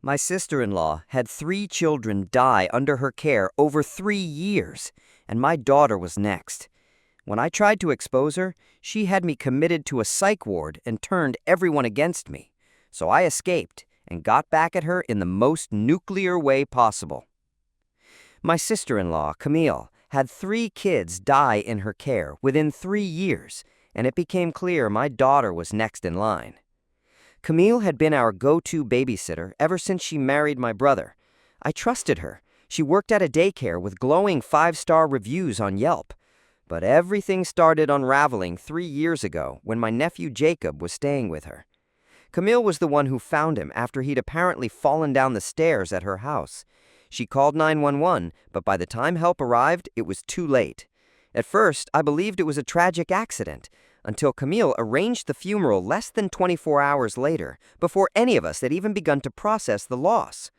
My sister-in-law had 3 children die under her care over 3 years, and my daughter was next. When I tried to expose her, she had me committed to a psych ward and turned everyone against me. So I escaped and got back at her in the most nuclear way possible. My sister-in-law, Camille, had 3 kids die in her care within 3 years, and it became clear my daughter was next in line. Camille had been our go-to babysitter ever since she married my brother. I trusted her. She worked at a daycare with glowing 5-star reviews on Yelp. But everything started unraveling 3 years ago when my nephew Jacob was staying with her. Camille was the one who found him after he'd apparently fallen down the stairs at her house. She called 911, but by the time help arrived, it was too late. At first, I believed it was a tragic accident, until Camille arranged the funeral less than 24 hours later, before any of us had even begun to process the loss.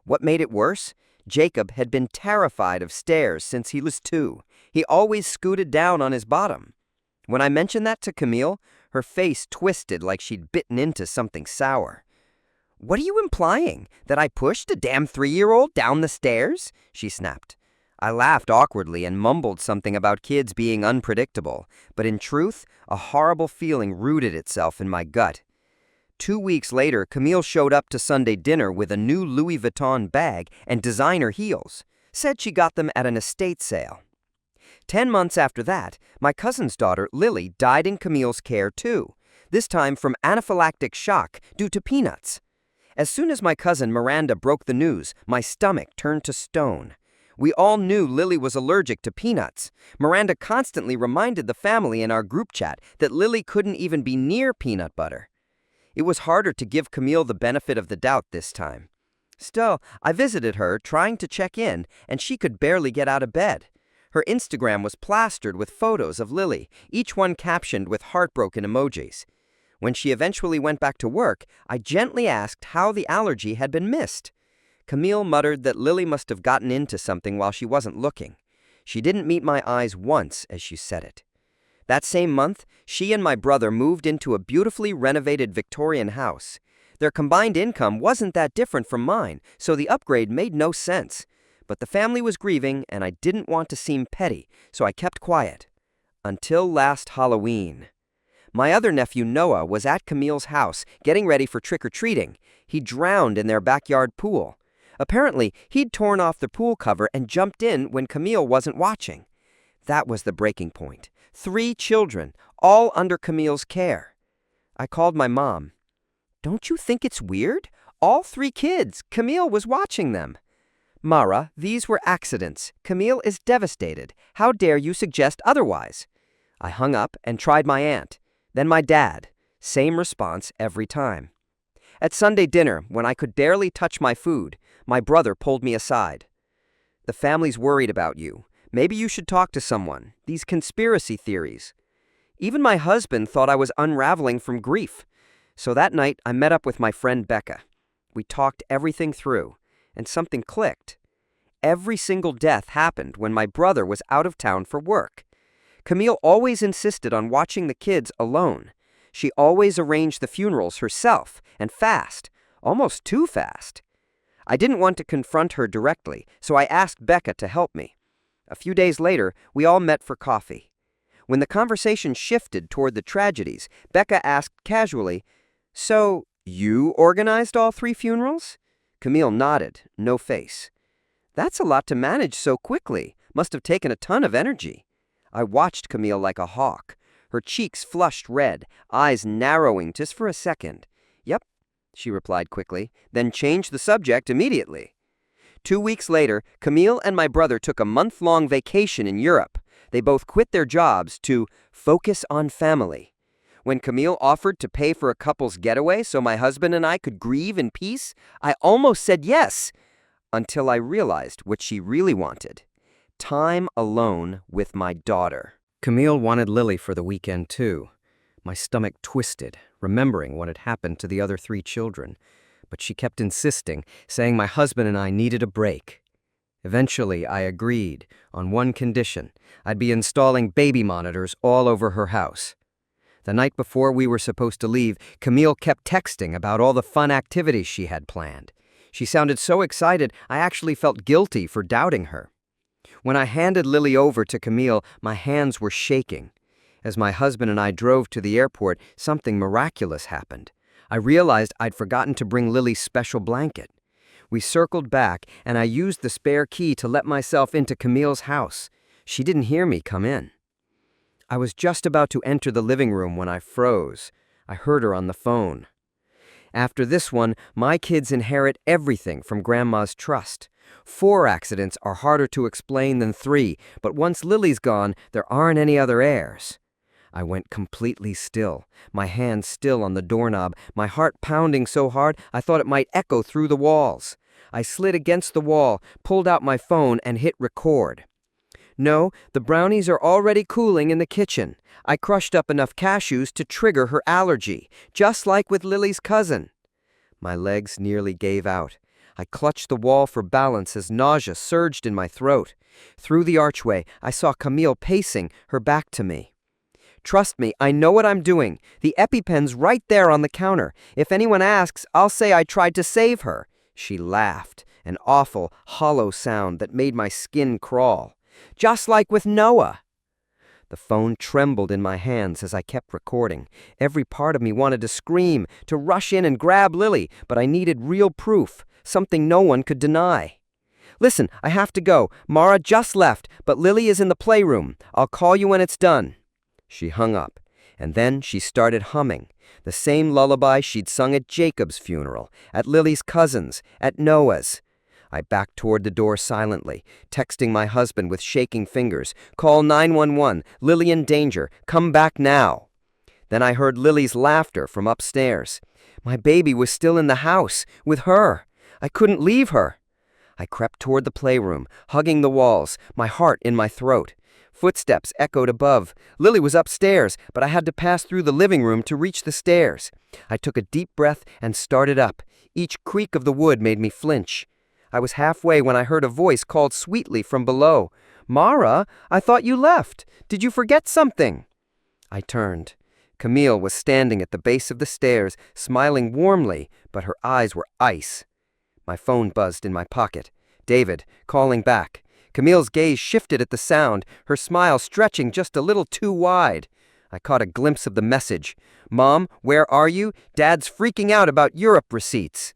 What made it worse? Jacob had been terrified of stairs since he was 2. He always scooted down on his bottom. When I mentioned that to Camille, her face twisted like she'd bitten into something sour. "What are you implying? That I pushed a damn 3-year-old down the stairs?" she snapped. I laughed awkwardly and mumbled something about kids being unpredictable, but in truth, a horrible feeling rooted itself in my gut. 2 weeks later, Camille showed up to Sunday dinner with a new Louis Vuitton bag and designer heels. Said she got them at an estate sale. 10 months after that, my cousin's daughter, Lily, died in Camille's care too, this time from anaphylactic shock due to peanuts. As soon as my cousin Miranda broke the news, my stomach turned to stone. We all knew Lily was allergic to peanuts. Miranda constantly reminded the family in our group chat that Lily couldn't even be near peanut butter. It was harder to give Camille the benefit of the doubt this time. Still, I visited her, trying to check in, and she could barely get out of bed. Her Instagram was plastered with photos of Lily, each one captioned with heartbroken emojis. When she eventually went back to work, I gently asked how the allergy had been missed. Camille muttered that Lily must have gotten into something while she wasn't looking. She didn't meet my eyes once as she said it. That same month, she and my brother moved into a beautifully renovated Victorian house. Their combined income wasn't that different from mine, so the upgrade made no sense. But the family was grieving, and I didn't want to seem petty, so I kept quiet. Until last Halloween. My other nephew, Noah, was at Camille's house, getting ready for trick-or-treating. He drowned in their backyard pool. Apparently, he'd torn off the pool cover and jumped in when Camille wasn't watching. That was the breaking point. 3 children, all under Camille's care. I called my mom. "Don't you think it's weird? All 3 kids. Camille was watching them." "Mara, these were accidents. Camille is devastated. How dare you suggest otherwise?" I hung up and tried my aunt. Then my dad. Same response every time. At Sunday dinner, when I could barely touch my food, my brother pulled me aside. "The family's worried about you. Maybe you should talk to someone. These conspiracy theories." Even my husband thought I was unraveling from grief. So that night, I met up with my friend Becca. We talked everything through, and something clicked. Every single death happened when my brother was out of town for work. Camille always insisted on watching the kids alone. She always arranged the funerals herself, and fast, almost too fast. I didn't want to confront her directly, so I asked Becca to help me. A few days later, we all met for coffee. When the conversation shifted toward the tragedies, Becca asked casually, "So, you organized all 3 funerals?" Camille nodded, no face. "That's a lot to manage so quickly. Must have taken a ton of energy." I watched Camille like a hawk. Her cheeks flushed red, eyes narrowing just for a second. "Yep," she replied quickly, then changed the subject immediately. 2 weeks later, Camille and my brother took a month-long vacation in Europe. They both quit their jobs to focus on family. When Camille offered to pay for a couple's getaway so my husband and I could grieve in peace, I almost said yes, until I realized what she really wanted. Time alone with my daughter. Camille wanted Lily for the weekend too. My stomach twisted, remembering what had happened to the other 3 children. But she kept insisting, saying my husband and I needed a break. Eventually, I agreed, on one condition. I'd be installing baby monitors all over her house. The night before we were supposed to leave, Camille kept texting about all the fun activities she had planned. She sounded so excited, I actually felt guilty for doubting her. When I handed Lily over to Camille, my hands were shaking. As my husband and I drove to the airport, something miraculous happened. I realized I'd forgotten to bring Lily's special blanket. We circled back, and I used the spare key to let myself into Camille's house. She didn't hear me come in. I was just about to enter the living room when I froze. I heard her on the phone. After this one, my kids inherit everything from Grandma's trust. 4 accidents are harder to explain than 3, but once Lily's gone, there aren't any other heirs. I went completely still, my hand still on the doorknob, my heart pounding so hard I thought it might echo through the walls. I slid against the wall, pulled out my phone, and hit record. No, the brownies are already cooling in the kitchen. I crushed up enough cashews to trigger her allergy, just like with Lily's cousin. My legs nearly gave out. I clutched the wall for balance as nausea surged in my throat. Through the archway, I saw Camille pacing, her back to me. Trust me, I know what I'm doing. The EpiPen's right there on the counter. If anyone asks, I'll say I tried to save her. She laughed, an awful, hollow sound that made my skin crawl. Just like with Noah. The phone trembled in my hands as I kept recording. Every part of me wanted to scream, to rush in and grab Lily, but I needed real proof, something no one could deny. Listen, I have to go. Mara just left, but Lily is in the playroom. I'll call you when it's done. She hung up, and then she started humming, the same lullaby she'd sung at Jacob's funeral, at Lily's cousin's, at Noah's. I backed toward the door silently, texting my husband with shaking fingers, "Call 911, Lily in danger, come back now." Then I heard Lily's laughter from upstairs. My baby was still in the house, with her. I couldn't leave her. I crept toward the playroom, hugging the walls, my heart in my throat. Footsteps echoed above. Lily was upstairs, but I had to pass through the living room to reach the stairs. I took a deep breath and started up. Each creak of the wood made me flinch. I was halfway when I heard a voice called sweetly from below. "Mara, I thought you left. Did you forget something?" I turned. Camille was standing at the base of the stairs, smiling warmly, but her eyes were ice. My phone buzzed in my pocket. David, calling back. Camille's gaze shifted at the sound, her smile stretching just a little too wide. I caught a glimpse of the message. "Mom, where are you? Dad's freaking out about Europe receipts."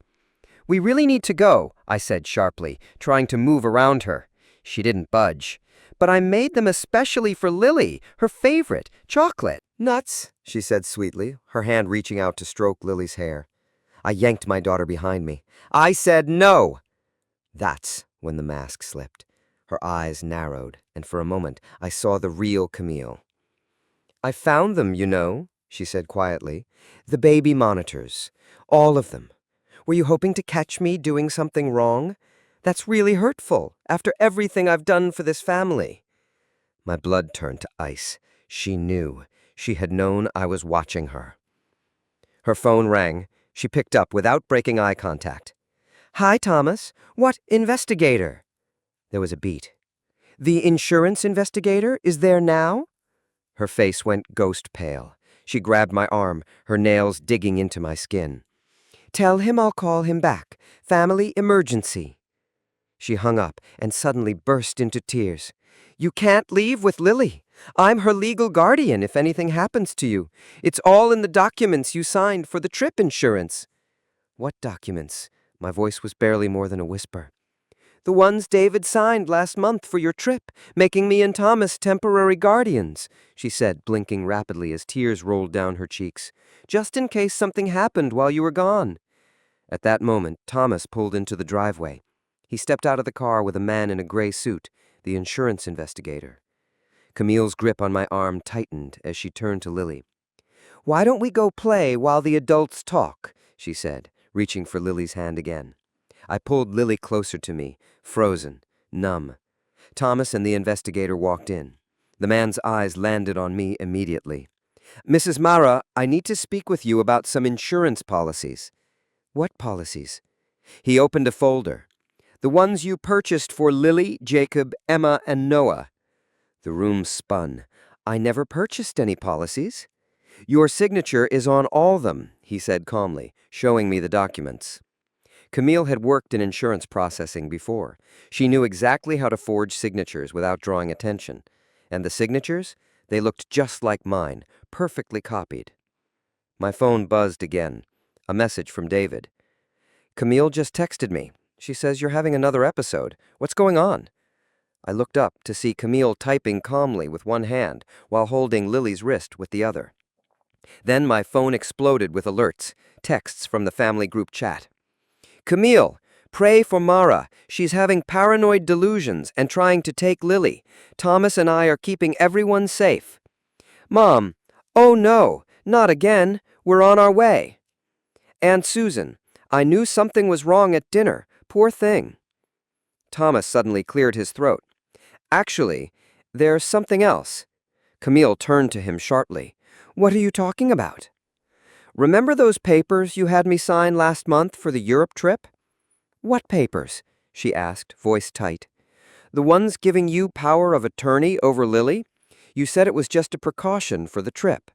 "We really need to go," I said sharply, trying to move around her. She didn't budge. "But I made them especially for Lily, her favorite, chocolate." "Nuts," she said sweetly, her hand reaching out to stroke Lily's hair. I yanked my daughter behind me. "I said no!" That's when the mask slipped. Her eyes narrowed, and for a moment I saw the real Camille. "I found them, you know," she said quietly. "The baby monitors. All of them. Were you hoping to catch me doing something wrong? That's really hurtful, after everything I've done for this family." My blood turned to ice. She knew. She had known I was watching her. Her phone rang. She picked up without breaking eye contact. "Hi, Thomas. What investigator?" There was a beat. "The insurance investigator is there now?" Her face went ghost pale. She grabbed my arm, her nails digging into my skin. "Tell him I'll call him back. Family emergency." She hung up and suddenly burst into tears. "You can't leave with Lily. I'm her legal guardian if anything happens to you. It's all in the documents you signed for the trip insurance." "What documents?" My voice was barely more than a whisper. "The ones David signed last month for your trip, making me and Thomas temporary guardians," she said, blinking rapidly as tears rolled down her cheeks. "Just in case something happened while you were gone." At that moment, Thomas pulled into the driveway. He stepped out of the car with a man in a gray suit, the insurance investigator. Camille's grip on my arm tightened as she turned to Lily. "Why don't we go play while the adults talk?" she said, reaching for Lily's hand again. I pulled Lily closer to me, frozen, numb. Thomas and the investigator walked in. The man's eyes landed on me immediately. "Mrs. Mara, I need to speak with you about some insurance policies." "What policies?" He opened a folder. "The ones you purchased for Lily, Jacob, Emma, and Noah." The room spun. "I never purchased any policies." "Your signature is on all of them," he said calmly, showing me the documents. Camille had worked in insurance processing before. She knew exactly how to forge signatures without drawing attention. And the signatures? They looked just like mine, perfectly copied. My phone buzzed again. A message from David. Camille just texted me. She says you're having another episode. What's going on? I looked up to see Camille typing calmly with one hand while holding Lily's wrist with the other. Then my phone exploded with alerts, texts from the family group chat. Camille, pray for Mara. She's having paranoid delusions and trying to take Lily. Thomas and I are keeping everyone safe. Mom, oh no, not again. We're on our way. Aunt Susan, I knew something was wrong at dinner. Poor thing. Thomas suddenly cleared his throat. Actually, there's something else. Camille turned to him sharply. What are you talking about? Remember those papers you had me sign last month for the Europe trip? What papers? She asked, voice tight. The ones giving you power of attorney over Lily? You said it was just a precaution for the trip.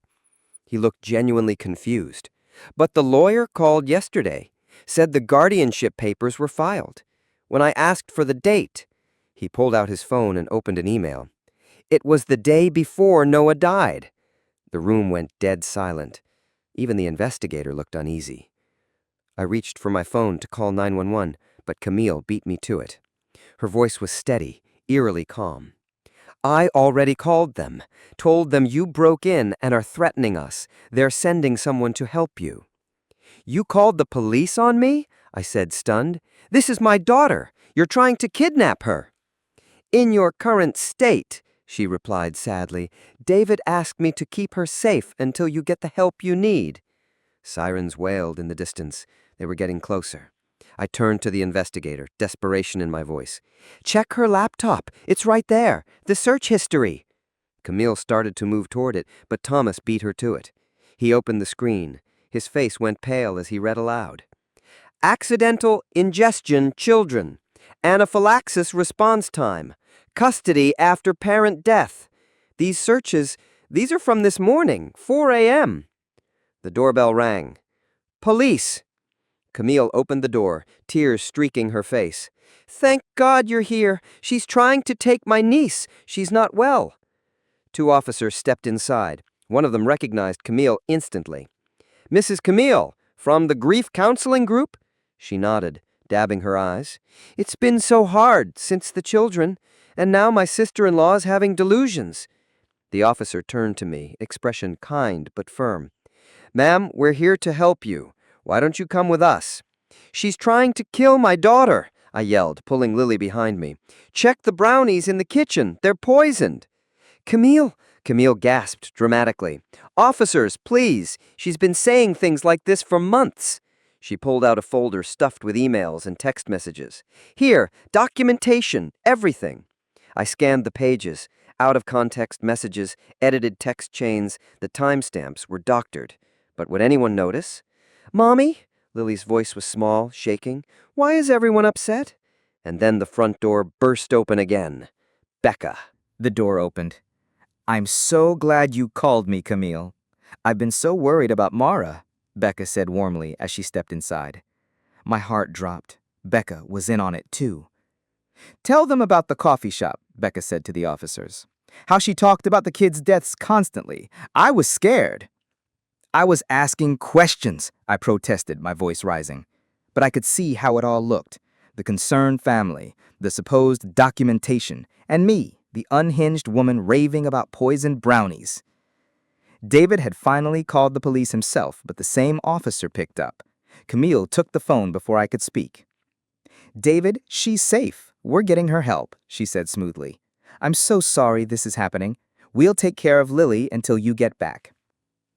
He looked genuinely confused. But the lawyer called yesterday, said the guardianship papers were filed. When I asked for the date, he pulled out his phone and opened an email. It was the day before Noah died. The room went dead silent. Even the investigator looked uneasy. I reached for my phone to call 911, but Camille beat me to it. Her voice was steady, eerily calm. I already called them, told them you broke in and are threatening us. They're sending someone to help you. You called the police on me? I said, stunned. This is my daughter. You're trying to kidnap her. In your current state, she replied sadly, David asked me to keep her safe until you get the help you need. Sirens wailed in the distance. They were getting closer. I turned to the investigator, desperation in my voice. Check her laptop. It's right there. The search history. Camille started to move toward it, but Thomas beat her to it. He opened the screen. His face went pale as he read aloud. Accidental ingestion children. Anaphylaxis response time. Custody after parent death. These searches, these are from this morning, 4 a.m. The doorbell rang. Police. Camille opened the door, tears streaking her face. Thank God you're here. She's trying to take my niece. She's not well. 2 officers stepped inside. One of them recognized Camille instantly. Mrs. Camille, from the grief counseling group? She nodded, dabbing her eyes. It's been so hard since the children, and now my sister-in-law is having delusions. The officer turned to me, expression kind but firm. Ma'am, we're here to help you. Why don't you come with us? She's trying to kill my daughter, I yelled, pulling Lily behind me. Check the brownies in the kitchen. They're poisoned. Camille gasped dramatically. Officers, please. She's been saying things like this for months. She pulled out a folder stuffed with emails and text messages. Here, documentation, everything. I scanned the pages. Out-of-context messages, edited text chains, the timestamps were doctored. But would anyone notice? Mommy? Lily's voice was small, shaking. Why is everyone upset? And then the front door burst open again. Becca. The door opened. I'm so glad you called me, Camille. I've been so worried about Mara, Becca said warmly as she stepped inside. My heart dropped. Becca was in on it too. Tell them about the coffee shop, Becca said to the officers. How she talked about the kids' deaths constantly. I was scared. I was asking questions, I protested, my voice rising. But I could see how it all looked. The concerned family, the supposed documentation, and me, the unhinged woman raving about poisoned brownies. David had finally called the police himself, but the same officer picked up. Camille took the phone before I could speak. David, she's safe. We're getting her help, she said smoothly. I'm so sorry this is happening. We'll take care of Lily until you get back.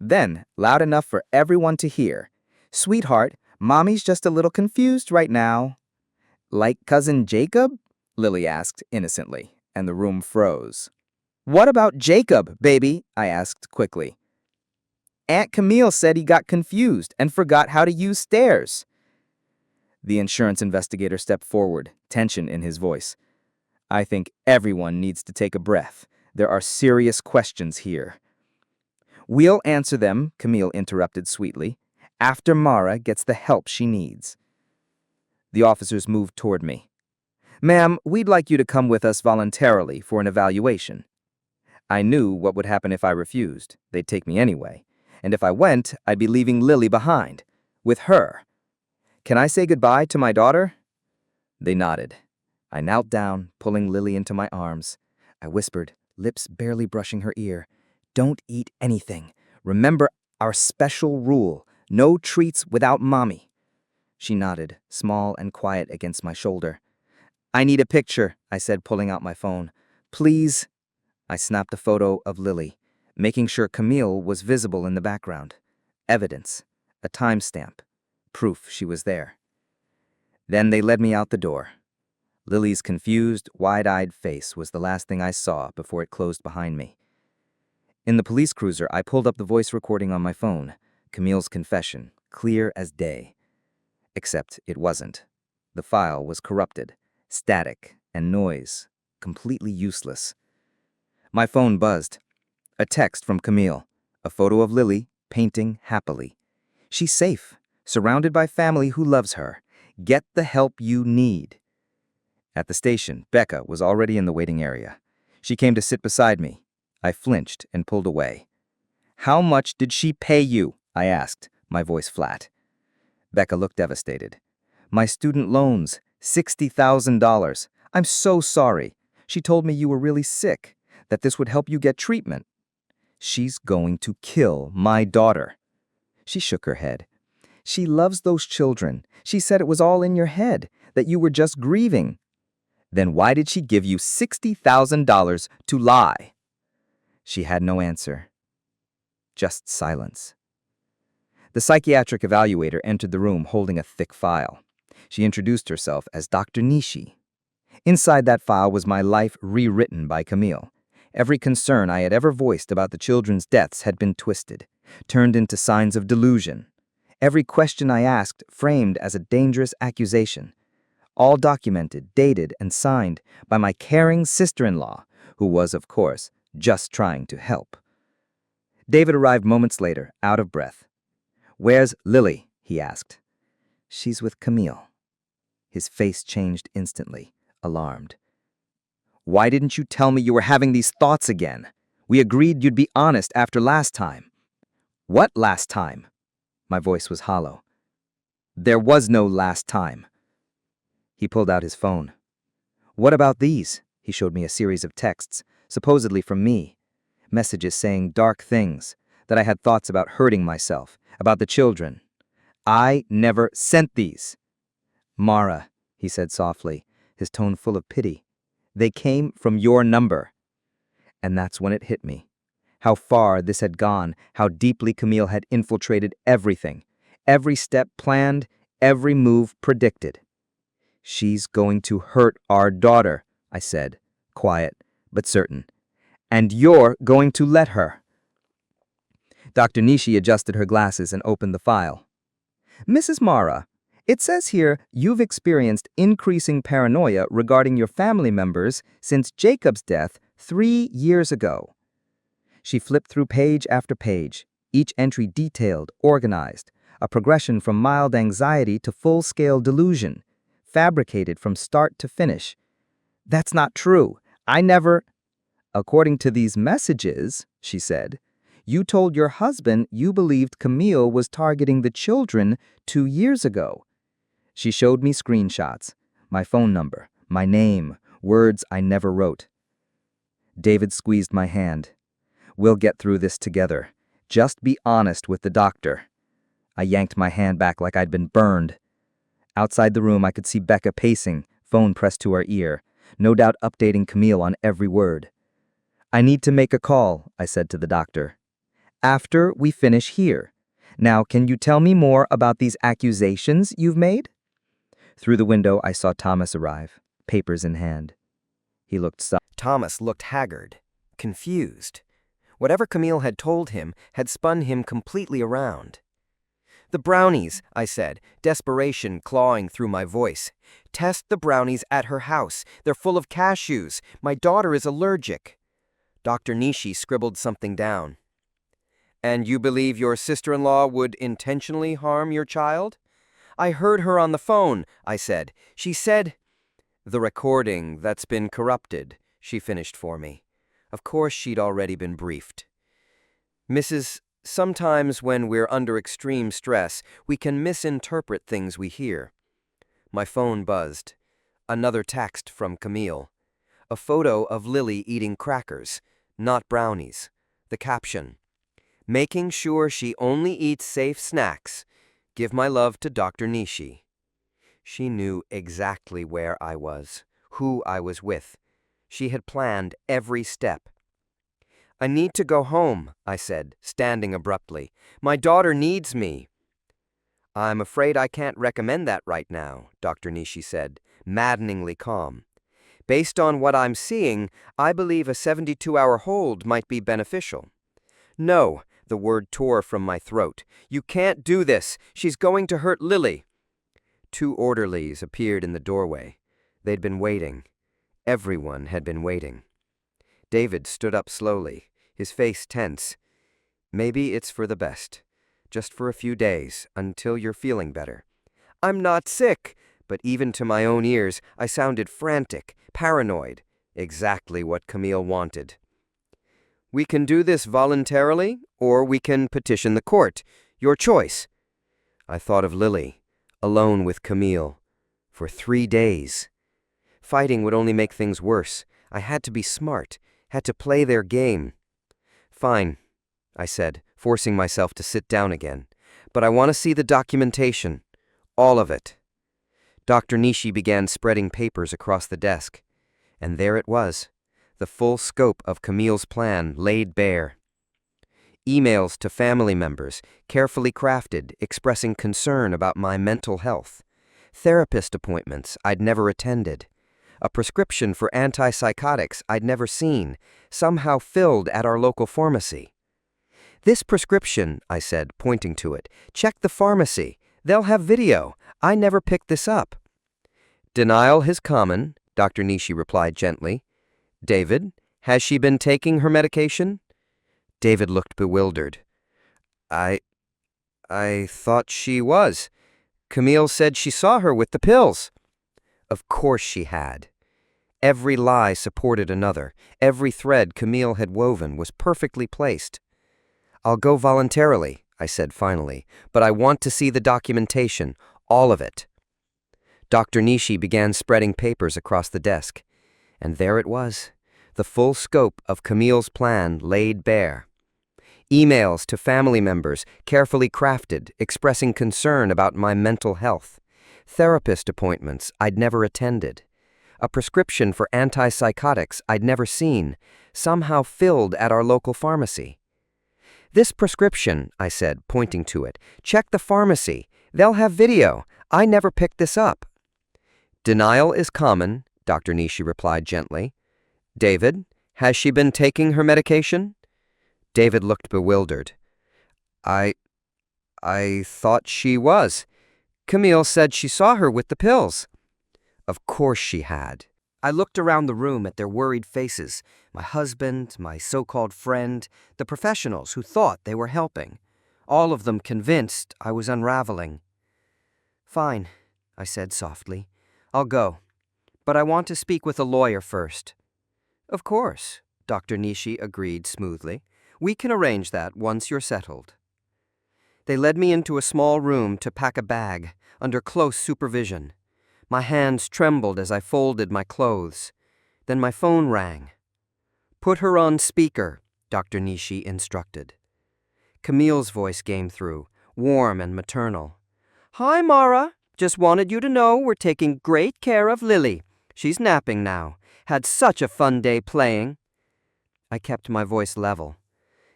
Then, loud enough for everyone to hear, Sweetheart, Mommy's just a little confused right now. Like Cousin Jacob? Lily asked innocently, and the room froze. What about Jacob, baby? I asked quickly. Aunt Camille said he got confused and forgot how to use stairs. The insurance investigator stepped forward, tension in his voice. I think everyone needs to take a breath. There are serious questions here. We'll answer them, Camille interrupted sweetly, after Mara gets the help she needs. The officers moved toward me. "Ma'am, we'd like you to come with us voluntarily for an evaluation." I knew what would happen if I refused. They'd take me anyway. And if I went, I'd be leaving Lily behind. With her. "Can I say goodbye to my daughter?" They nodded. I knelt down, pulling Lily into my arms. I whispered, lips barely brushing her ear, "Don't eat anything. Remember our special rule. No treats without Mommy." She nodded, small and quiet against my shoulder. "I need a picture," I said, pulling out my phone. "Please." I snapped a photo of Lily, making sure Camille was visible in the background. Evidence. A timestamp. Proof she was there. Then they led me out the door. Lily's confused, wide-eyed face was the last thing I saw before it closed behind me. In the police cruiser, I pulled up the voice recording on my phone. Camille's confession, clear as day. Except it wasn't. The file was corrupted, static, and noise, completely useless. My phone buzzed. A text from Camille. A photo of Lily, painting happily. "She's safe, surrounded by family who loves her. Get the help you need." At the station, Becca was already in the waiting area. She came to sit beside me. I flinched and pulled away. "How much did she pay you?" I asked, my voice flat. Becca looked devastated. "My student loans, $60,000. I'm so sorry. She told me you were really sick, that this would help you get treatment." "She's going to kill my daughter." She shook her head. "She loves those children. She said it was all in your head, that you were just grieving." "Then why did she give you $60,000 to lie?" She had no answer. Just silence. The psychiatric evaluator entered the room holding a thick file. She introduced herself as Dr. Nishi. Inside that file was my life rewritten by Camille. Every concern I had ever voiced about the children's deaths had been twisted, turned into signs of delusion. Every question I asked framed as a dangerous accusation. All documented, dated, and signed by my caring sister-in-law, who was, of course, just trying to help. David arrived moments later, out of breath. "Where's Lily?" he asked. "She's with Camille." His face changed instantly, alarmed. "Why didn't you tell me you were having these thoughts again? We agreed you'd be honest after last time." "What last time?" My voice was hollow. "There was no last time." He pulled out his phone. "What about these?" He showed me a series of texts, supposedly from me. Messages saying dark things, that I had thoughts about hurting myself, about the children. "I never sent these." "Mara," he said softly, his tone full of pity. "They came from your number." And that's when it hit me. How far this had gone, how deeply Camille had infiltrated everything. Every step planned, every move predicted. "She's going to hurt our daughter," I said, quiet but certain. "And you're going to let her." Dr. Nishi adjusted her glasses and opened the file. "Mrs. Mara, it says here you've experienced increasing paranoia regarding your family members since Jacob's death 3 years ago." She flipped through page after page, each entry detailed, organized, a progression from mild anxiety to full-scale delusion, fabricated from start to finish. "That's not true. I never—" "According to these messages," she said, "you told your husband you believed Camille was targeting the children 2 years ago." She showed me screenshots, my phone number, my name, words I never wrote. David squeezed my hand. "We'll get through this together. Just be honest with the doctor." I yanked my hand back like I'd been burned. Outside the room, I could see Becca pacing, phone pressed to her ear, no doubt updating Camille on every word. "I need to make a call," I said to the doctor. "After we finish here. Now, can you tell me more about these accusations you've made?" Through the window, I saw Thomas arrive, papers in hand. He looked Thomas looked haggard, confused. Whatever Camille had told him had spun him completely around. "The brownies," I said, desperation clawing through my voice. "Test the brownies at her house. They're full of cashews. My daughter is allergic." Dr. Nishi scribbled something down. "And you believe your sister-in-law would intentionally harm your child?" I heard her on the phone, I said. She said, "The recording that's been corrupted," she finished for me. Of course she'd already been briefed. "Mrs. Sometimes when we're under extreme stress, we can misinterpret things we hear." My phone buzzed. Another text from Camille. A photo of Lily eating crackers, not brownies. The caption, "Making sure she only eats safe snacks. Give my love to Dr. Nishi." She knew exactly where I was, who I was with. She had planned every step. "I need to go home," I said, standing abruptly. "My daughter needs me." "I'm afraid I can't recommend that right now," Dr. Nishi said, maddeningly calm. "Based on what I'm seeing, I believe a 72-hour hold might be beneficial." "No," the word tore from my throat. "You can't do this. She's going to hurt Lily." Two orderlies appeared in the doorway. They'd been waiting. Everyone had been waiting. David stood up slowly, his face tense. "Maybe it's for the best. Just for a few days, until you're feeling better." "I'm not sick," but even to my own ears, I sounded frantic, paranoid. Exactly what Camille wanted. "We can do this voluntarily, or we can petition the court. Your choice." I thought of Lily, alone with Camille, for 3 days. Fighting would only make things worse. I had to be smart, had to play their game. "Fine," I said, forcing myself to sit down again. "But I want to see the documentation. All of it." Dr. Nishi began spreading papers across the desk. And there it was, the full scope of Camille's plan laid bare. Emails to family members, carefully crafted, expressing concern about my mental health. Therapist appointments I'd never attended. A prescription for antipsychotics I'd never seen, somehow filled at our local pharmacy. "This prescription," I said, pointing to it. "Check the pharmacy. They'll have video. I never picked this up." "Denial is common," Dr. Nishi replied gently. "David, has she been taking her medication?" David looked bewildered. I thought she was. Camille said she saw her with the pills." Of course she had. Every lie supported another. Every thread Camille had woven was perfectly placed. "I'll go voluntarily," I said finally, "but I want to see the documentation, all of it." Dr. Nishi began spreading papers across the desk. And there it was, the full scope of Camille's plan laid bare. Emails to family members, carefully crafted, expressing concern about my mental health. Therapist appointments I'd never attended. A prescription for antipsychotics I'd never seen, somehow filled at our local pharmacy. "This prescription," I said, pointing to it. "Check the pharmacy. They'll have video. I never picked this up." "Denial is common," Dr. Nishi replied gently. "David, has she been taking her medication?" David looked bewildered. I thought she was. Camille said she saw her with the pills." Of course she had. I looked around the room at their worried faces, my husband, my so-called friend, the professionals who thought they were helping, all of them convinced I was unraveling. "Fine," I said softly. "I'll go. But I want to speak with a lawyer first." "Of course," Dr. Nishi agreed smoothly. "We can arrange that once you're settled." They led me into a small room to pack a bag, under close supervision. My hands trembled as I folded my clothes. Then my phone rang. "Put her on speaker," Dr. Nishi instructed. Camille's voice came through, warm and maternal. "Hi, Mara. Just wanted you to know we're taking great care of Lily. She's napping now. Had such a fun day playing." I kept my voice level.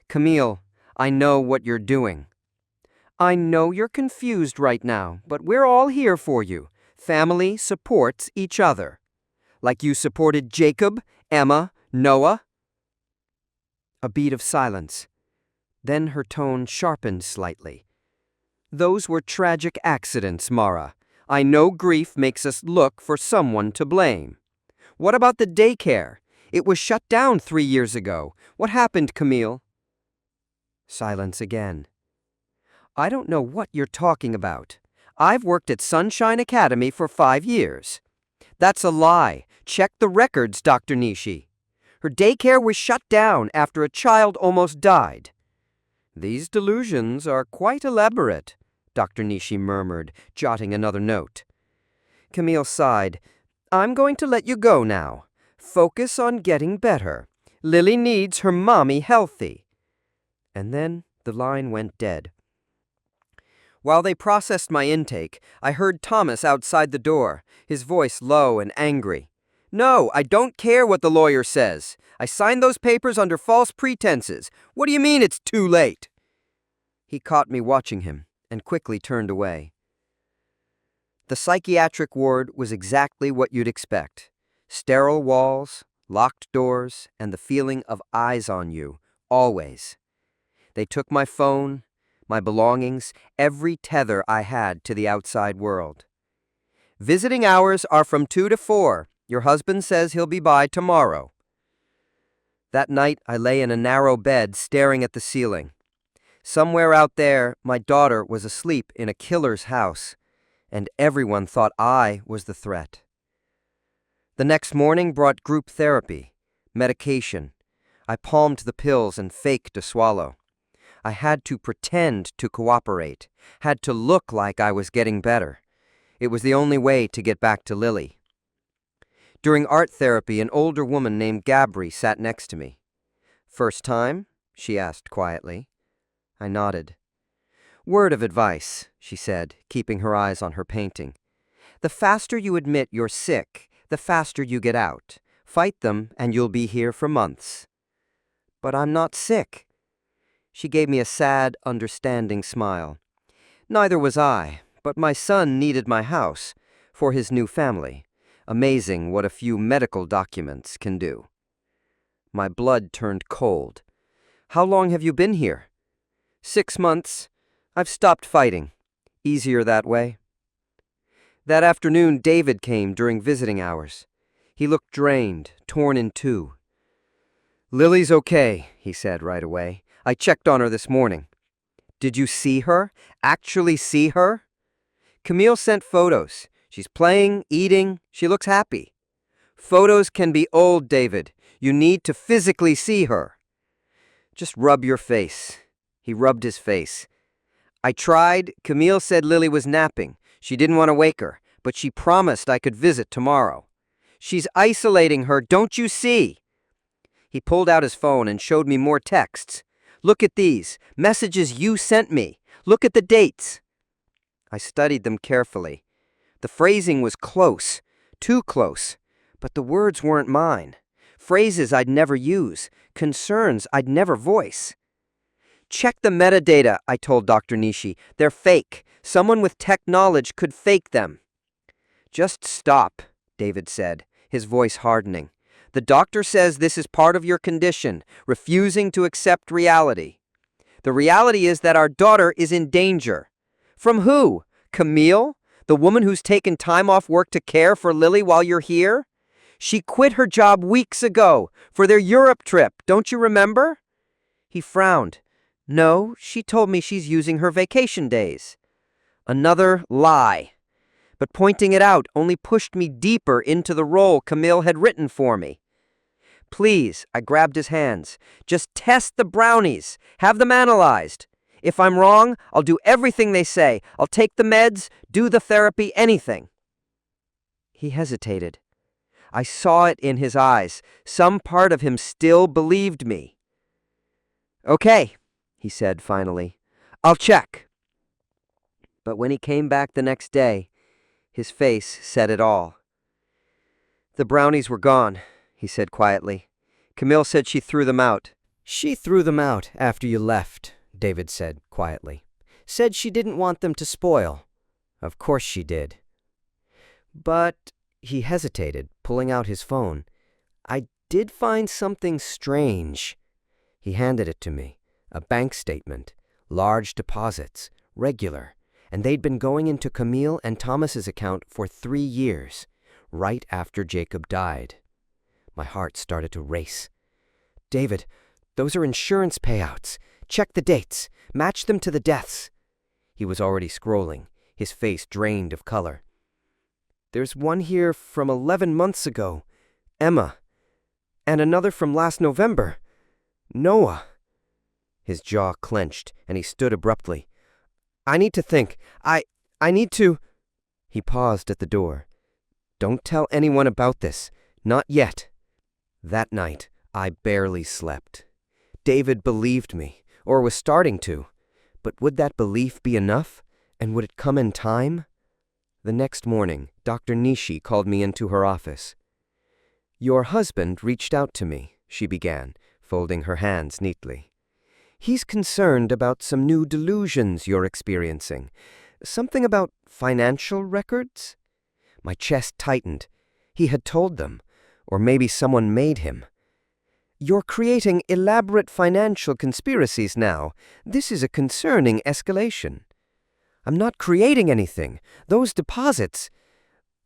"Camille, I know what you're doing. I know you're confused right now, but we're all here for you. Family supports each other. Like you supported Jacob, Emma, Noah." A beat of silence. Then her tone sharpened slightly. "Those were tragic accidents, Mara. I know grief makes us look for someone to blame. What about the daycare? It was shut down 3 years ago. What happened, Camille?" Silence again. "I don't know what you're talking about. I've worked at Sunshine Academy for 5 years. That's a lie. Check the records, Dr. Nishi. Her daycare was shut down after a child almost died. These delusions are quite elaborate, Dr. Nishi murmured, jotting another note. Camille sighed. I'm going to let you go now. Focus on getting better. Lily needs her mommy healthy. And then the line went dead. While they processed my intake, I heard Thomas outside the door, his voice low and angry. No, I don't care what the lawyer says. I signed those papers under false pretenses. What do you mean it's too late? He caught me watching him and quickly turned away. The psychiatric ward was exactly what you'd expect. Sterile walls, locked doors, and the feeling of eyes on you, always. They took my phone, my belongings, every tether I had to the outside world. Visiting hours are from 2 to 4. Your husband says he'll be by tomorrow. That night, I lay in a narrow bed staring at the ceiling. Somewhere out there, my daughter was asleep in a killer's house, and everyone thought I was the threat. The next morning brought group therapy, medication. I palmed the pills and faked a swallow. I had to pretend to cooperate, had to look like I was getting better. It was the only way to get back to Lily. During art therapy, an older woman named Gabri sat next to me. First time? She asked quietly. I nodded. Word of advice, she said, keeping her eyes on her painting. The faster you admit you're sick, the faster you get out. Fight them and you'll be here for months. But I'm not sick. She gave me a sad, understanding smile. Neither was I, but my son needed my house for his new family. Amazing what a few medical documents can do. My blood turned cold. How long have you been here? 6 months. I've stopped fighting. Easier that way. That afternoon, David came during visiting hours. He looked drained, torn in two. Lily's okay, he said right away. I checked on her this morning. Did you see her? Actually see her? Camille sent photos. She's playing, eating. She looks happy. Photos can be old, David. You need to physically see her. Just rub your face. He rubbed his face. I tried. Camille said Lily was napping. She didn't want to wake her, but she promised I could visit tomorrow. She's isolating her, don't you see? He pulled out his phone and showed me more texts. Look at these, messages you sent me. Look at the dates. I studied them carefully. The phrasing was close, too close, but the words weren't mine. Phrases I'd never use, concerns I'd never voice. Check the metadata, I told Dr. Nishi. They're fake. Someone with tech knowledge could fake them. Just stop, David said, his voice hardening. The doctor says this is part of your condition, refusing to accept reality. The reality is that our daughter is in danger. From who? Camille? The woman who's taken time off work to care for Lily while you're here? She quit her job weeks ago for their Europe trip, don't you remember? He frowned. No, she told me she's using her vacation days. Another lie. But pointing it out only pushed me deeper into the role Camille had written for me. Please, I grabbed his hands. Just test the brownies. Have them analyzed. If I'm wrong, I'll do everything they say. I'll take the meds, do the therapy, anything. He hesitated. I saw it in his eyes. Some part of him still believed me. Okay, he said finally. I'll check. But when he came back the next day, his face said it all. The brownies were gone, he said quietly. Camille said she threw them out. She threw them out after you left, David said quietly. Said she didn't want them to spoil. Of course she did. But he hesitated, pulling out his phone. I did find something strange. He handed it to me. A bank statement. Large deposits. Regular. And they'd been going into Camille and Thomas's account for 3 years, right after Jacob died. My heart started to race. David, those are insurance payouts. Check the dates. Match them to the deaths. He was already scrolling, his face drained of color. "There's one here from 11 months ago, Emma, and another from last November, Noah." His jaw clenched, and he stood abruptly. "I need to think. I need to—" He paused at the door. "Don't tell anyone about this. Not yet." That night, I barely slept. David believed me, or was starting to. But would that belief be enough? And would it come in time? The next morning, Dr. Nishi called me into her office. "Your husband reached out to me," she began, folding her hands neatly. "He's concerned about some new delusions you're experiencing. Something about financial records?" My chest tightened. He had told them, or maybe someone made him. "You're creating elaborate financial conspiracies now. This is a concerning escalation." "I'm not creating anything. Those deposits—"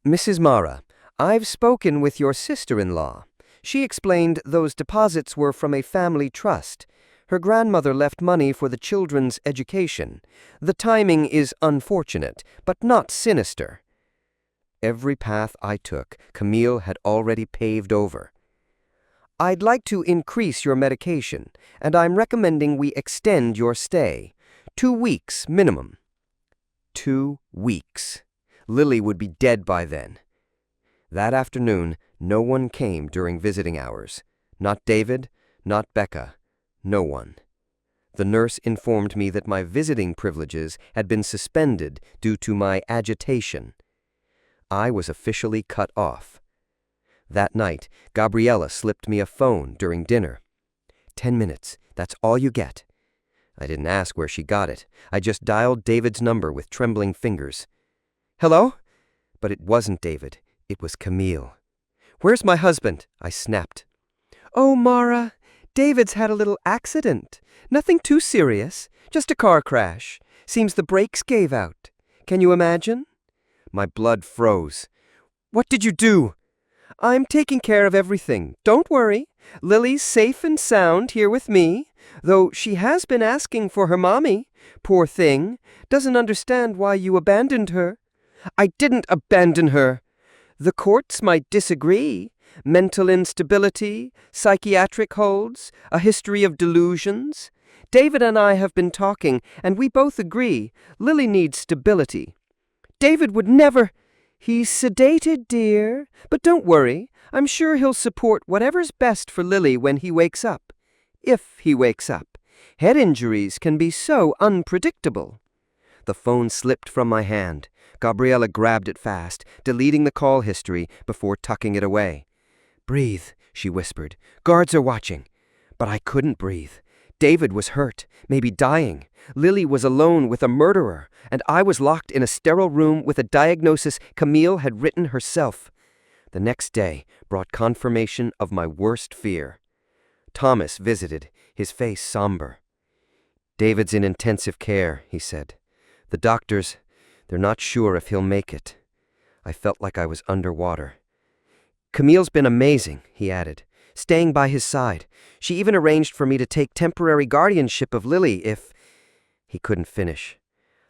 "Mrs. Mara, I've spoken with your sister-in-law. She explained those deposits were from a family trust. Her grandmother left money for the children's education. The timing is unfortunate, but not sinister." Every path I took, Camille had already paved over. "I'd like to increase your medication, and I'm recommending we extend your stay. 2 weeks minimum." 2 weeks. Lily would be dead by then. That afternoon, no one came during visiting hours. Not David, not Becca, no one. The nurse informed me that my visiting privileges had been suspended due to my agitation. I was officially cut off. That night, Gabriella slipped me a phone during dinner. 10 minutes, that's all you get." I didn't ask where she got it. I just dialed David's number with trembling fingers. "Hello?" But it wasn't David. It was Camille. "Where's my husband?" I snapped. "Oh, Mara, David's had a little accident. Nothing too serious. Just a car crash. Seems the brakes gave out. Can you imagine?" My blood froze. "What did you do?" "I'm taking care of everything. Don't worry. Lily's safe and sound here with me, though she has been asking for her mommy. Poor thing. Doesn't understand why you abandoned her." "I didn't abandon her." "The courts might disagree. Mental instability, psychiatric holds, a history of delusions. David and I have been talking, and we both agree Lily needs stability." "David would never—" "He's sedated, dear. But don't worry. I'm sure he'll support whatever's best for Lily when he wakes up. If he wakes up. Head injuries can be so unpredictable." The phone slipped from my hand. Gabriella grabbed it fast, deleting the call history before tucking it away. "Breathe," she whispered. "Guards are watching." But I couldn't breathe. David was hurt, maybe dying. Lily was alone with a murderer, and I was locked in a sterile room with a diagnosis Camille had written herself. The next day brought confirmation of my worst fear. Thomas visited, his face somber. "David's in intensive care," he said. "The doctors, they're not sure if he'll make it." I felt like I was underwater. "Camille's been amazing," he added, "staying by his side. She even arranged for me to take temporary guardianship of Lily if—" He couldn't finish.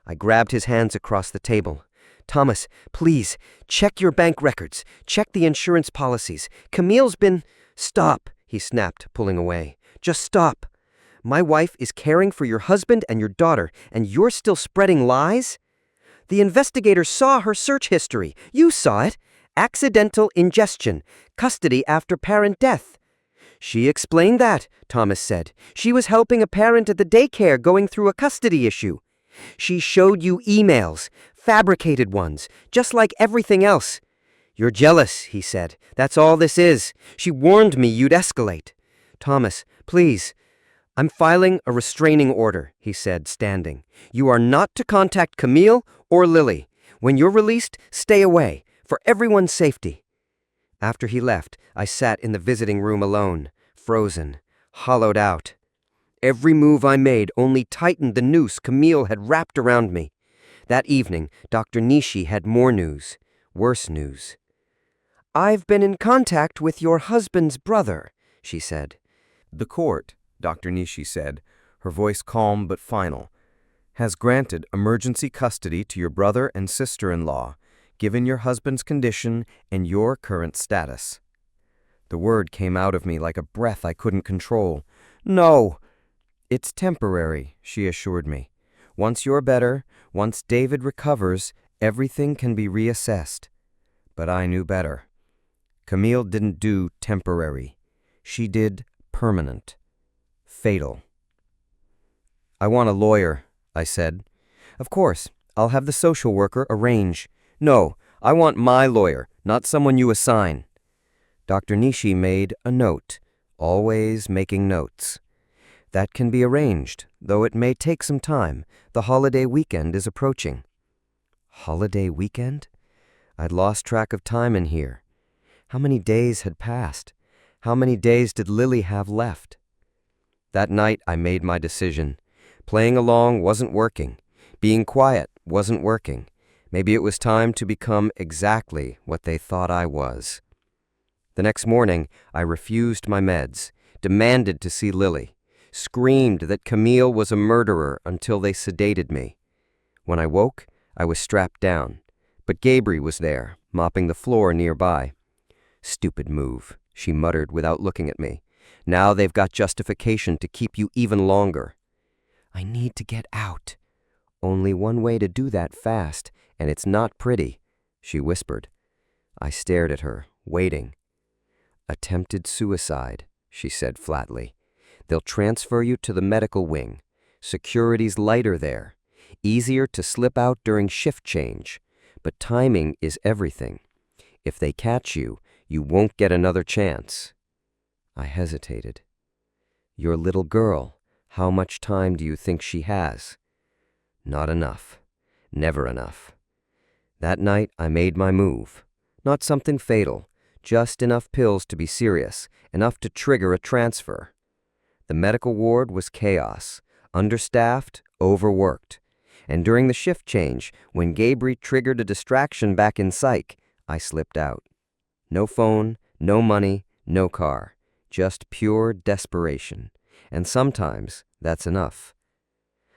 I grabbed his hands across the table. "Thomas, please, check your bank records. Check the insurance policies. Camille's been—" "Stop," he snapped, pulling away. "Just stop. My wife is caring for your husband and your daughter, and you're still spreading lies? The investigator saw her search history. You saw it. Accidental ingestion. Custody after parent death." "She explained that," Thomas said. "She was helping a parent at the daycare going through a custody issue. She showed you emails, fabricated ones, just like everything else." "You're jealous," he said. "That's all this is. She warned me you'd escalate." "Thomas, please." "I'm filing a restraining order," he said, standing. "You are not to contact Camille or Lily. When you're released, stay away, for everyone's safety." After he left, I sat in the visiting room alone, frozen, hollowed out. Every move I made only tightened the noose Camille had wrapped around me. That evening, Dr. Nishi had more news, worse news. "I've been in contact with your husband's brother," she said. "The court," Dr. Nishi said, her voice calm but final, has granted emergency custody to your brother and sister-in-law, given your husband's condition and your current status. The word came out of me like a breath I couldn't control. No! It's temporary, she assured me. Once you're better, once David recovers, everything can be reassessed. But I knew better. Camille didn't do temporary. She did permanent. Fatal. I want a lawyer, I said. Of course, I'll have the social worker arrange. No, I want my lawyer, not someone you assign. Dr. Nishi made a note, always making notes. That can be arranged, though it may take some time. The holiday weekend is approaching. Holiday weekend? I'd lost track of time in here. How many days had passed? How many days did Lily have left? That night I made my decision. Playing along wasn't working. Being quiet wasn't working. Maybe it was time to become exactly what they thought I was. The next morning, I refused my meds, demanded to see Lily, screamed that Camille was a murderer until they sedated me. When I woke, I was strapped down, but Gabri was there, mopping the floor nearby. Stupid move, she muttered without looking at me. Now they've got justification to keep you even longer. I need to get out. Only one way to do that fast, and it's not pretty, she whispered. I stared at her, waiting. Attempted suicide, she said flatly. They'll transfer you to the medical wing. Security's lighter there. Easier to slip out during shift change. But timing is everything. If they catch you, you won't get another chance. I hesitated. Your little girl, how much time do you think she has? Not enough. Never enough. That night I made my move. Not something fatal, just enough pills to be serious, enough to trigger a transfer. The medical ward was chaos, understaffed, overworked. And during the shift change, when Gabri triggered a distraction back in psych, I slipped out. No phone, no money, no car. Just pure desperation. And sometimes that's enough.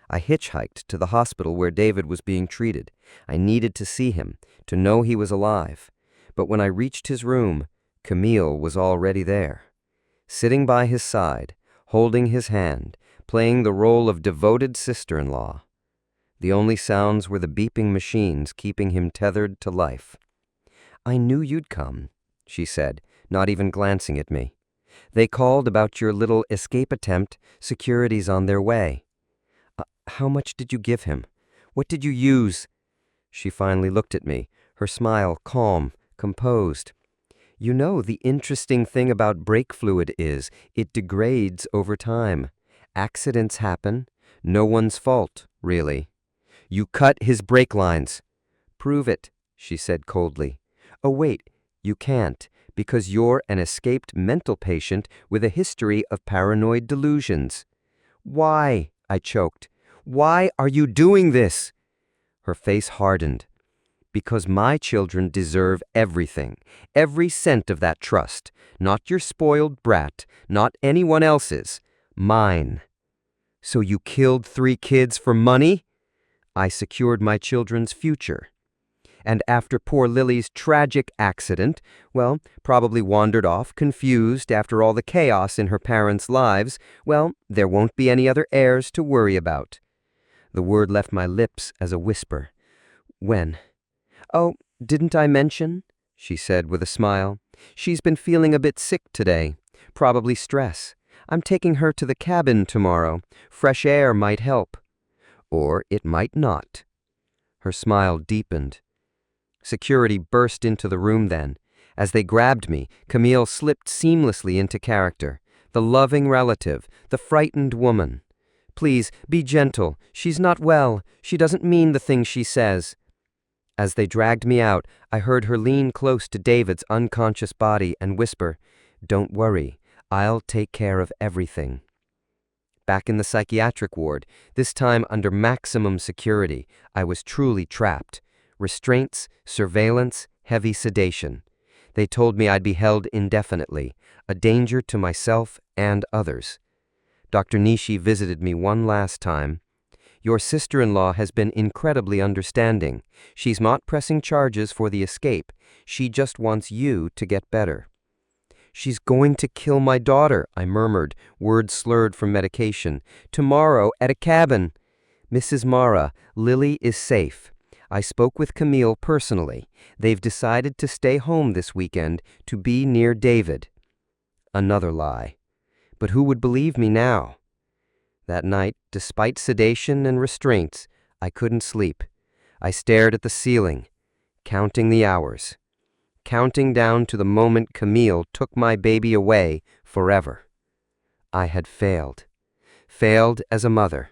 I hitchhiked to the hospital where David was being treated. I needed to see him, to know he was alive. But when I reached his room, Camille was already there. Sitting by his side, holding his hand, playing the role of devoted sister-in-law. The only sounds were the beeping machines keeping him tethered to life. I knew you'd come, she said, not even glancing at me. They called about your little escape attempt. Security's on their way. How much did you give him? What did you use? She finally looked at me, her smile calm, composed. You know, the interesting thing about brake fluid is it degrades over time. Accidents happen. No one's fault, really. You cut his brake lines. Prove it, she said coldly. Oh, wait, you can't, because you're an escaped mental patient with a history of paranoid delusions. Why? I choked. Why are you doing this? Her face hardened. Because my children deserve everything, every cent of that trust. Not your spoiled brat, not anyone else's. Mine. So you killed 3 kids for money? I secured my children's future. And after poor Lily's tragic accident, well, probably wandered off, confused after all the chaos in her parents' lives, well, there won't be any other heirs to worry about. The word left my lips as a whisper. When? Oh, didn't I mention? She said with a smile. She's been feeling a bit sick today. Probably stress. I'm taking her to the cabin tomorrow. Fresh air might help. Or it might not. Her smile deepened. Security burst into the room then. As they grabbed me, Camille slipped seamlessly into character. The loving relative, the frightened woman. Please, be gentle. She's not well. She doesn't mean the things she says. As they dragged me out, I heard her lean close to David's unconscious body and whisper, Don't worry, I'll take care of everything. Back in the psychiatric ward, this time under maximum security, I was truly trapped. Restraints, surveillance, heavy sedation. They told me I'd be held indefinitely, a danger to myself and others. Dr. Nishi visited me one last time. Your sister-in-law has been incredibly understanding. She's not pressing charges for the escape. She just wants you to get better." "She's going to kill my daughter," I murmured, words slurred from medication. "Tomorrow at a cabin." "Mrs. Mara, Lily is safe. I spoke with Camille personally. They've decided to stay home this weekend to be near David." Another lie. But who would believe me now? That night, despite sedation and restraints, I couldn't sleep. I stared at the ceiling, counting the hours, counting down to the moment Camille took my baby away forever. I had failed. Failed as a mother.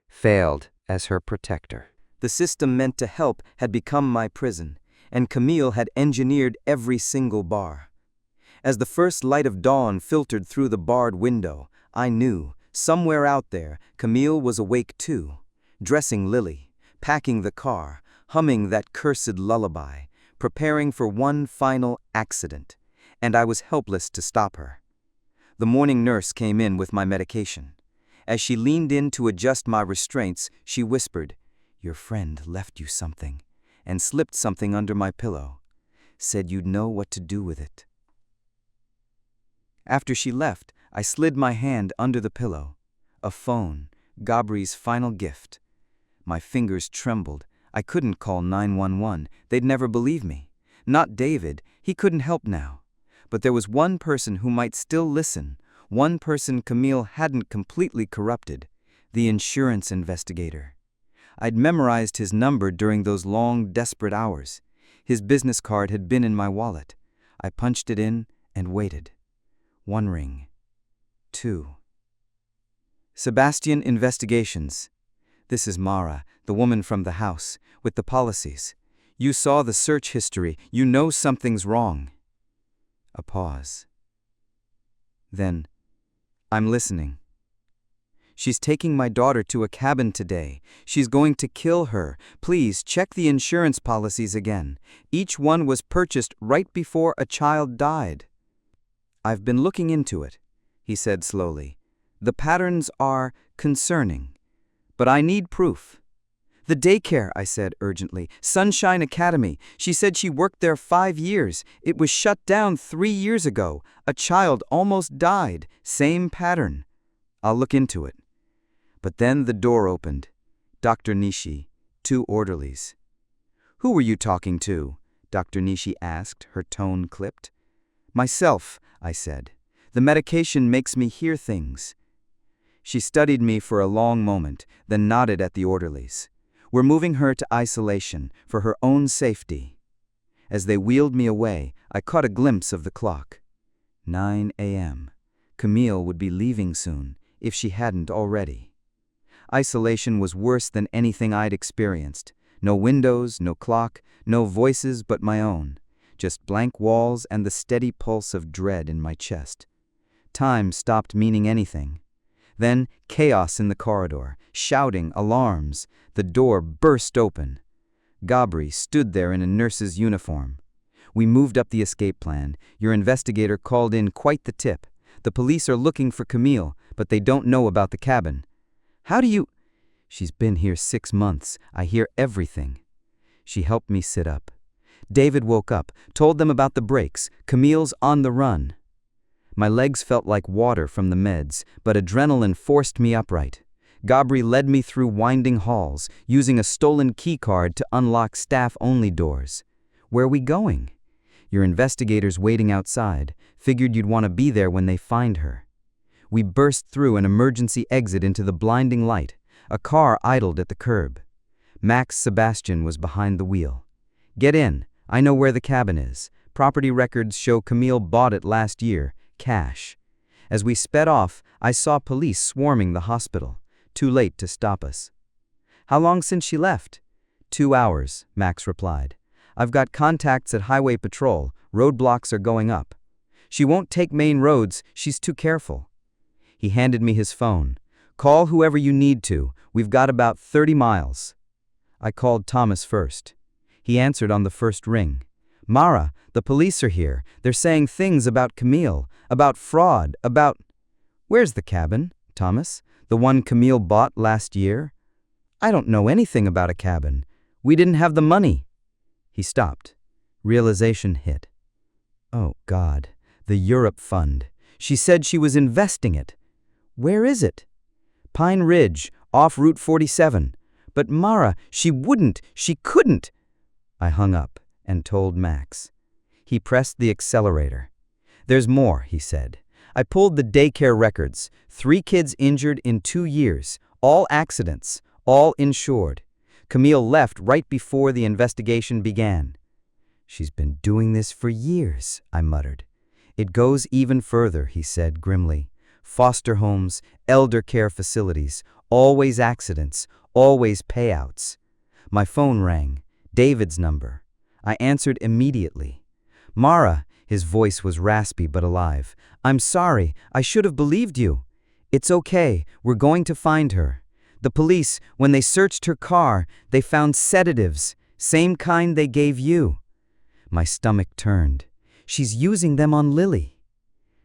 Failed as her protector. The system meant to help had become my prison, and Camille had engineered every single bar. As the first light of dawn filtered through the barred window, I knew, somewhere out there, Camille was awake too, dressing Lily, packing the car, humming that cursed lullaby, preparing for one final accident, and I was helpless to stop her. The morning nurse came in with my medication. As she leaned in to adjust my restraints, she whispered, "Your friend left you something," and slipped something under my pillow. Said you'd know what to do with it. After she left, I slid my hand under the pillow. A phone, Gabri's final gift. My fingers trembled. I couldn't call 911. They'd never believe me. Not David. He couldn't help now. But there was one person who might still listen. One person Camille hadn't completely corrupted. The insurance investigator. I'd memorized his number during those long, desperate hours. His business card had been in my wallet. I punched it in and waited. 1 ring. 2. Sebastian Investigations. This is Mara, the woman from the house, with the policies. You saw the search history. You know something's wrong. A pause. Then, I'm listening. She's taking my daughter to a cabin today. She's going to kill her. Please check the insurance policies again. Each one was purchased right before a child died. I've been looking into it, he said slowly. The patterns are concerning. But I need proof. The daycare, I said urgently. Sunshine Academy. She said she worked there 5 years. It was shut down 3 years ago. A child almost died. Same pattern. I'll look into it. But then the door opened. Dr. Nishi, 2 orderlies. Who were you talking to? Dr. Nishi asked, her tone clipped. Myself, I said. The medication makes me hear things. She studied me for a long moment, then nodded at the orderlies. We're moving her to isolation for her own safety. As they wheeled me away, I caught a glimpse of the clock. 9 a.m. Camille would be leaving soon, if she hadn't already. Isolation was worse than anything I'd experienced. No windows, no clock, no voices but my own. Just blank walls and the steady pulse of dread in my chest. Time stopped meaning anything. Then chaos in the corridor, shouting, alarms. The door burst open. Gabri stood there in a nurse's uniform. We moved up the escape plan. Your investigator called in quite the tip. The police are looking for Camille, but they don't know about the cabin. How do you... She's been here 6 months. I hear everything. She helped me sit up. David woke up, told them about the breaks. Camille's on the run. My legs felt like water from the meds, but adrenaline forced me upright. Gabri led me through winding halls, using a stolen key card to unlock staff-only doors. Where are we going? Your investigators waiting outside. Figured you'd want to be there when they find her. We burst through an emergency exit into the blinding light. A car idled at the curb. Max Sebastian was behind the wheel. Get in. I know where the cabin is. Property records show Camille bought it last year. Cash. As we sped off, I saw police swarming the hospital. Too late to stop us. How long since she left? 2 hours, Max replied. I've got contacts at Highway Patrol. Roadblocks are going up. She won't take main roads. She's too careful. He handed me his phone. Call whoever you need to. We've got about 30 miles. I called Thomas first. He answered on the first ring. Mara, the police are here. They're saying things about Camille, about fraud, about... Where's the cabin, Thomas? The one Camille bought last year? I don't know anything about a cabin. We didn't have the money. He stopped. Realization hit. Oh, God, the Europe Fund. She said she was investing it. Where is it? Pine Ridge, off Route 47. But Mara, she couldn't. I hung up and told Max. He pressed the accelerator. There's more, he said. I pulled the daycare records. 3 kids injured in 2 years. All accidents, all insured. Camille left right before the investigation began. She's been doing this for years, I muttered. It goes even further, he said grimly. Foster homes, elder care facilities, always accidents, always payouts. My phone rang. David's number. I answered immediately. Mara, his voice was raspy but alive. I'm sorry, I should have believed you. It's okay, we're going to find her. The police, when they searched her car, they found sedatives, same kind they gave you. My stomach turned. She's using them on Lily.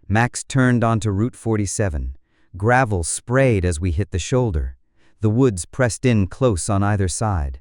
Max turned onto Route 47. Gravel sprayed as we hit the shoulder. The woods pressed in close on either side.